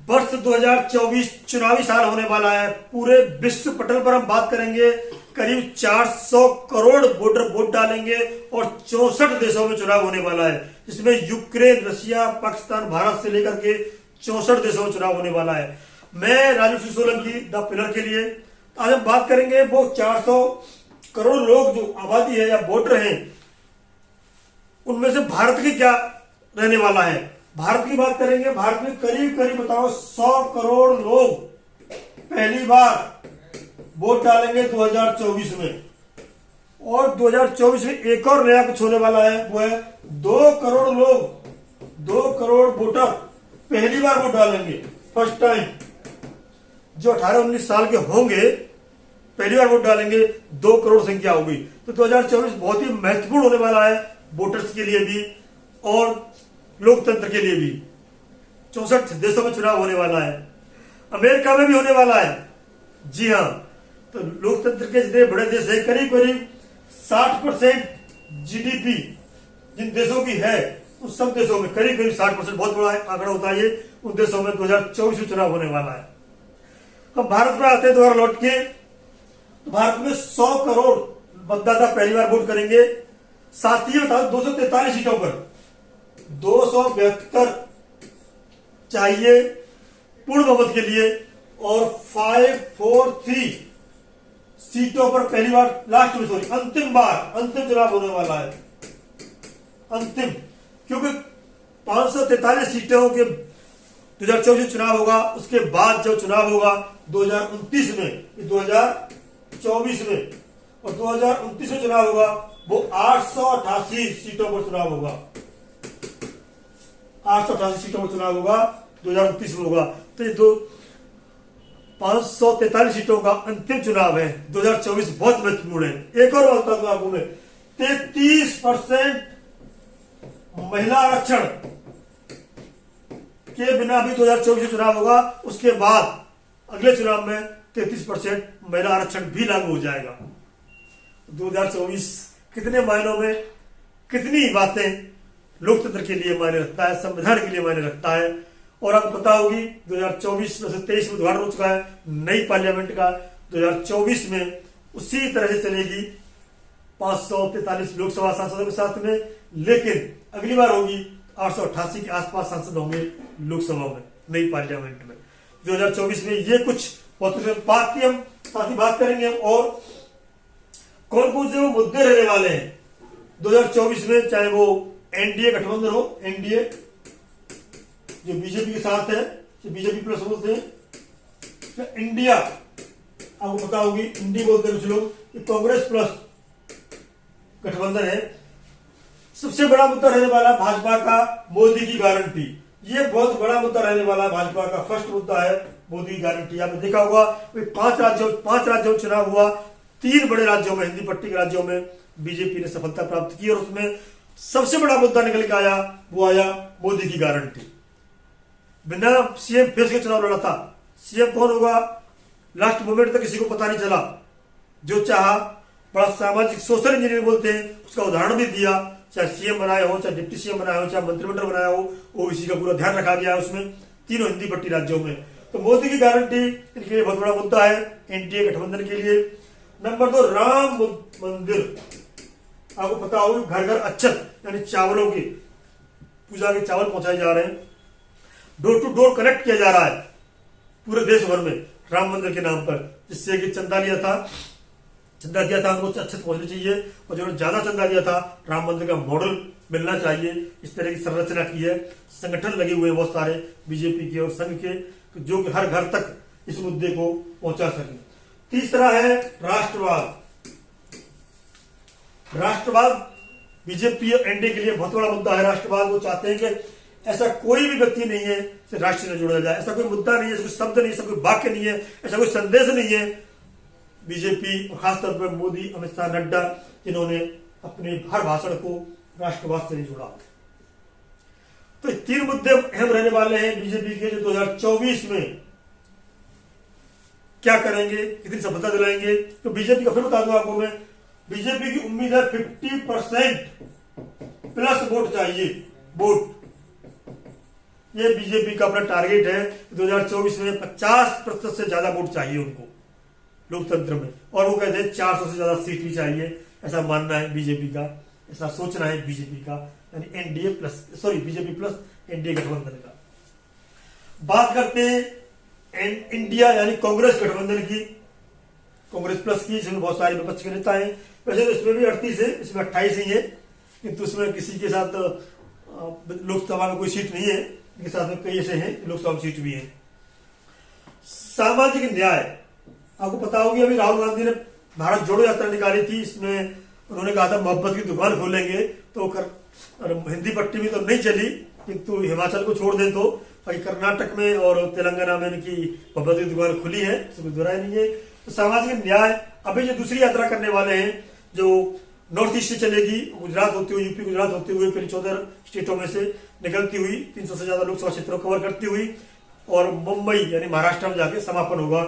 वर्ष 2024 चुनावी साल होने वाला है। पूरे विश्व पटल पर हम बात करेंगे, करीब 400 करोड़ वोटर वोट डालेंगे और 64 देशों में चुनाव होने वाला है, जिसमें यूक्रेन, रशिया, पाकिस्तान, भारत से लेकर के 64 देशों में चुनाव होने वाला है। मैं राजू सिंह सोलंकी द पिलर के लिए आज हम बात करेंगे वो 400 करोड़ लोग जो आबादी है या वोटर हैं, उनमें से भारत की क्या रहने वाला है। भारत की बात करेंगे, भारत में करीब करीब बताओ 100 करोड़ लोग पहली बार वोट डालेंगे 2024 में, और 2024 में एक और नया कुछ होने वाला है, वो है 2 करोड़ लोग, 2 करोड़ वोटर पहली बार वोट डालेंगे, फर्स्ट टाइम। जो 18-19 साल के होंगे पहली बार वोट डालेंगे, 2 करोड़ संख्या होगी। तो 2024 बहुत ही महत्वपूर्ण होने वाला है वोटर्स के लिए भी और लोकतंत्र के लिए भी। 64 देशों में चुनाव होने वाला है, अमेरिका में भी होने वाला है। जी हाँ, तो लोकतंत्र के जितने बड़े देश है, करीब करीब 60% जीडीपी जिन देशों की है, उन सब देशों में करीब करीब 60%, बहुत बड़ा आंकड़ा होता है ये, उन देशों में 2024 में चुनाव होने वाला है। अब भारत में आते हैं दोबारा लौट के, तो भारत में 100 करोड़ मतदाता पहली बार वोट करेंगे। साथ ही बता 243 सीटों पर 272 चाहिए पूर्ण बहुमत के लिए, और 543 सीटों पर पहली बार, लास्ट में सॉरी अंतिम चुनाव होने वाला है। अंतिम, क्योंकि 543 सीटों के 2024 चुनाव होगा, उसके बाद जो चुनाव होगा 2029 में, 2024 में, और 2029 में चुनाव होगा वो 888 सीटों पर चुनाव होगा, 888 सीटों पर चुनाव होगा 2029 में होगा। तो ये 543 सीटों का अंतिम चुनाव है 2024, बहुत महत्वपूर्ण है। एक और बात बता दूं आपको मैं, 33% महिला आरक्षण के बिना भी 2024 चुनाव होगा, उसके बाद अगले चुनाव में 33% महिला आरक्षण भी लागू हो जाएगा। 2024 कितने मायनों में कितनी बातें लोकतंत्र के लिए मायने रखता है, संविधान के लिए मायने रखता है। और आपको पता होगी 2024 में से 23 में उद्घाटन हो चुका है नई पार्लियामेंट का, 2024 में उसी तरह से चलेगी 543 लोकसभा सांसदों के साथ में, लेकिन अगली बार होगी 888 के आसपास सांसद होंगे लोकसभा में, नई पार्लियामेंट में 2024 में। ये कुछ बहुत बात की हम साथ ही बात करेंगे, और कौन कौन से वो मुद्दे रहने वाले हैं 2024 में, चाहे वो एनडीए गठबंधन हो, एनडीए जो बीजेपी के साथ है, जो बीजेपी प्लस बोलते हैं, तो इंडिया, आपको पता होगी इंडी बोलते हैं कुछ लोग, कांग्रेस प्लस गठबंधन है। सबसे बड़ा मुद्दा रहने वाला भाजपा का मोदी की गारंटी, ये बहुत बड़ा मुद्दा रहने वाला भाजपा का। फर्स्ट मुद्दा है मोदी की गारंटी। आपने देखा होगा 5 राज्यों में चुनाव हुआ, 3 बड़े राज्यों में, हिंदी पट्टी के राज्यों में बीजेपी ने सफलता प्राप्त की, और उसमें सबसे बड़ा मुद्दा निकल के आया, वो आया मोदी की गारंटी। बिना सीएम फेस के चुनाव लड़ा था, सीएम कौन होगा लास्ट मोमेंट तक किसी को पता नहीं चला। जो चाहा, बड़ा सामाजिक सोशल इंजीनियरिंग बोलते हैं, उसका उदाहरण भी दिया, चाहे सीएम बनाया हो, चाहे डिप्टी सीएम बनाया हो, चाहे मंत्रिमंडल बनाया हो, ओबीसी का पूरा ध्यान रखा गया है उसमें, तीनों हिंदी पट्टी राज्यों में। तो मोदी की गारंटी इनके लिए बहुत बड़ा मुद्दा है, एनडीए गठबंधन के लिए। नंबर 2, राम मंदिर। आपको पता हो घर घर अच्छत, यानी चावलों की पूजा के चावल पहुंचाए जा रहे हैं, डोर टू डोर कनेक्ट किया जा रहा है पूरे देश भर में राम मंदिर के नाम पर, जिससे कि चंदा दिया था उनको अच्छत पहुंचनी चाहिए, और जो ज्यादा चंदा दिया था राम मंदिर का मॉडल मिलना चाहिए। इस तरह की संरचना की है, संगठन लगे हुए हैं बहुत सारे बीजेपी के और संघ के, जो कि हर घर तक इस मुद्दे को पहुंचा सके। तीसरा है राष्ट्रवाद। राष्ट्रवाद बीजेपी और एनडीए के लिए बहुत बड़ा मुद्दा है। राष्ट्रवाद, वो चाहते हैं कि ऐसा कोई भी व्यक्ति नहीं है जिसे राष्ट्र से जोड़ा जाए, ऐसा कोई मुद्दा नहीं है, ऐसा कोई शब्द नहीं है, ऐसा कोई वाक्य नहीं है, ऐसा कोई संदेश नहीं है। बीजेपी और खासतौर पर मोदी, अमित शाह, नड्डा, जिन्होंने अपने हर भाषण को राष्ट्रवाद से नहीं जोड़ा। तो 3 मुद्दे अहम रहने वाले हैं बीजेपी के, जो 2024 में क्या करेंगे, कितनी सफलता दिलाएंगे। तो बीजेपी का फिर बता दूं आपको मैं, बीजेपी की उम्मीद है 50% प्लस वोट चाहिए, वोट ये बीजेपी का अपना टारगेट है। 2024 में 50% से ज्यादा वोट चाहिए उनको लोकतंत्र में, और वो कहते हैं 400 से ज्यादा सीट भी चाहिए, ऐसा मानना है बीजेपी का, ऐसा सोचना है बीजेपी का, यानी NDA plus BJP plus NDA गठबंधन का। बात करते हैं इंडिया यानी कांग्रेस गठबंधन की, कांग्रेस प्लस की, जिसमें बहुत सारे विपक्ष के नेता हैं। वैसे तो इसमें भी 38 है, इसमें 28 ही है, किंतु उसमें किसी के साथ लोकसभा में कोई सीट नहीं है, इनके साथ में कई ऐसे हैं लोकसभा में सीट भी है। सामाजिक न्याय, आपको पता होगी अभी राहुल गांधी ने भारत जोड़ो यात्रा निकाली थी, इसमें उन्होंने कहा था मोहब्बत की दुकान खोलेंगे, तो हिंदी पट्टी में तो नहीं चली, किंतु हिमाचल को छोड़ दें तो कर्नाटक में और तेलंगाना में इनकी मोहब्बत की दुकान खुली है, इसमें दोहराया नहीं है। तो सामाजिक न्याय, अभी जो दूसरी यात्रा करने वाले हैं जो नॉर्थ ईस्ट से चलेगी, गुजरात होते हुए, यूपी गुजरात होते हुए, फिर 14 स्टेटों में से निकलती हुई 300 से ज्यादा लोकसभा क्षेत्रों कवर करती हुई, और मुंबई यानी महाराष्ट्र में जाके समापन होगा,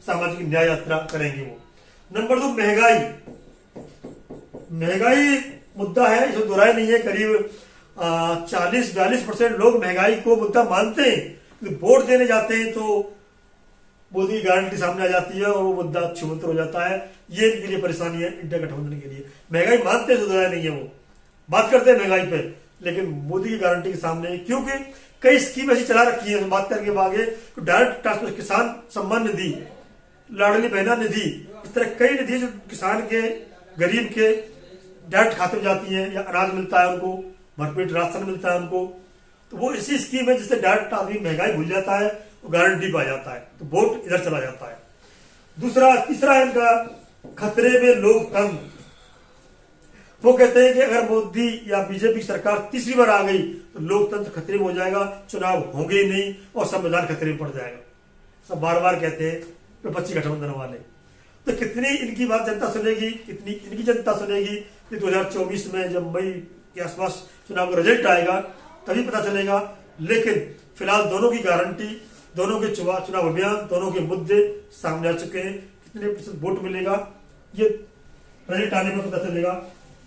सामाजिक न्याय यात्रा करेंगे वो। नंबर 2 महंगाई मुद्दा है, इसमें दोहराया नहीं है। करीब 40-42% लोग महंगाई को मुद्दा मानते हैं, वोट देने जाते हैं तो मोदी की गारंटी सामने आ जाती है और वो मुद्दा छूमंतर हो जाता है। ये इनके लिए परेशानी है इंडिया गठबंधन के लिए। महंगाई मानते हैं, दोहराया नहीं है, वो बात करते हैं महंगाई पे, लेकिन मोदी की गारंटी के सामने, क्योंकि कई स्कीम ऐसी चला रखी है, बात करके आगे, डायरेक्ट ट्रांसफर, किसान सम्मान निधि, लाडली बहना निधि, इस तरह कई निधि जो किसान के, गरीब के डायरेक्ट खाते में जाती है, या अनाज मिलता है उनको, भरपेट राशन मिलता है उनको, तो वो ऐसी स्कीम है जिससे डायरेक्ट आदमी महंगाई भूल जाता है, तो गारंटी पा जाता है, तो वोट इधर चला जाता है। तीसरा है इनका खतरे में लोकतंत्र। वो कहते हैं कि अगर मोदी या बीजेपी सरकार तीसरी बार आ गई तो लोकतंत्र खतरे में हो जाएगा, चुनाव होंगे ही नहीं और संविधान खतरे में पड़ जाएगा। सब बार बार कहते हैं विपक्षी गठबंधन वाले। तो कितनी इनकी बात जनता सुनेगी, कितनी इनकी जनता सुनेगी, 2024 में जब मई के आसपास चुनाव का रिजल्ट आएगा तभी पता चलेगा। लेकिन फिलहाल दोनों की गारंटी, दोनों के चुनाव अभियान, दोनों के मुद्दे सामने आ चुके हैं। कितने प्रतिशत वोट मिलेगा ये रिजल्ट आने में पता चलेगा।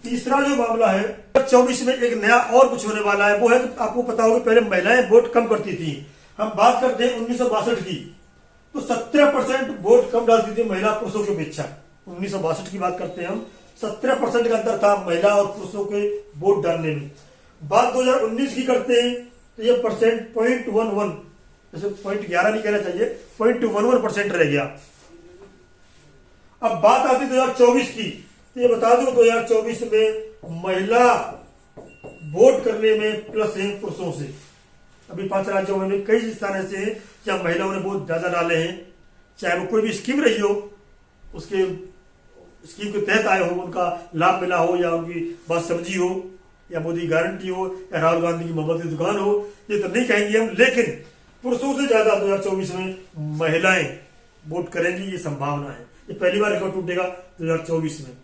तीसरा जो मामला है, 24 में एक नया और कुछ होने वाला है, वो है कि आपको पता होगा पहले महिलाएं वोट कम करती थी। हम बात करते हैं 1962 की, तो 17% वोट कम डालती थी महिला पुरुषों की अपेक्षा। 1962 की बात करते हैं हम, 17% का अंतर था महिला और पुरुषों के वोट डालने में। बात 2019 की करते हैं तो ये परसेंट 0.11, जैसे 0.11 नहीं कहना चाहिए, 0.11% रह गया। अब बात आती 2024 की, तो ये बता दो 2024 में महिला वोट करने में प्लस है पुरुषों से। अभी 5 राज्यों में कई स्थान ऐसे हैं जहां महिलाओं ने वोट ज्यादा डाले हैं, चाहे वो कोई भी स्कीम रही हो, उसके स्कीम के तहत आए हो, उनका लाभ मिला हो, या उनकी बात समझी हो, या मोदी गारंटी हो, या राहुल गांधी की मोहब्बत की दुकान हो, ये तो नहीं कहेंगे हम, लेकिन पुरुषों से ज्यादा 2024 में महिलाएं वोट करेंगी, ये संभावना है। ये पहली बार रिकॉर्ड टूटेगा 2024 में।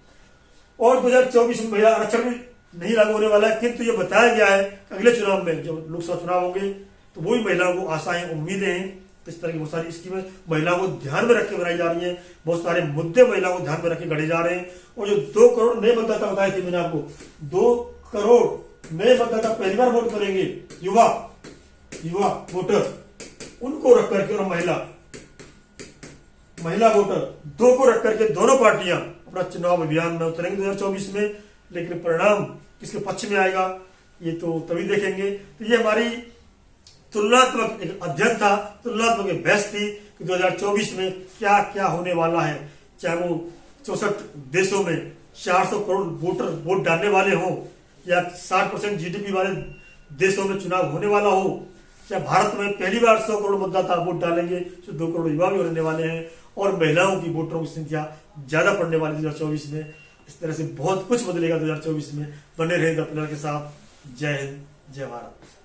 और 2024 में महिला आरक्षण भी नहीं लागू होने वाला है, किंतु ये बताया गया है अगले चुनाव में, जब लोकसभा चुनाव होंगे तो वही महिलाओं को आशाएं, उम्मीदें हैं। इस तरह की बहुत सारी स्कीमें महिलाओं को ध्यान में रख के बनाई जा रही है, बहुत सारे मुद्दे महिलाओं को ध्यान में रख के गढ़े जा रहे हैं। और जो 2 करोड़ नए मतदाता बताए थे मैंने आपको, 2 करोड़ नए मतदाता पहली बार वोट करेंगे, युवा वोटर, उनको रख करके, और महिला वोटर, 2 को रख करके दोनों पार्टियां अपना चुनाव अभियान में उतरेंगे 2024 में। लेकिन परिणाम किसके पक्ष में आएगा ये तो तभी देखेंगे। तो ये हमारी तुलनात्मक एक अध्ययन था, तुलनात्मक एक बहस थी कि 2024 में क्या क्या होने वाला है। चाहे वो 64 देशों में 400 करोड़ वोटर वोट डालने वाले हों, या 60% जीडीपी वाले देशों में चुनाव होने वाला हो, चाहे भारत में पहली बार 100 करोड़ मतदाता वोट डालेंगे, तो 2 करोड़ युवा भी होने वाले हैं, और महिलाओं की वोटरों की संख्या ज्यादा पड़ने वाली 2024 में। इस तरह से बहुत कुछ बदलेगा 2024 में। बने रहेंगे अपने के साथ। जय हिंद, जय भारत।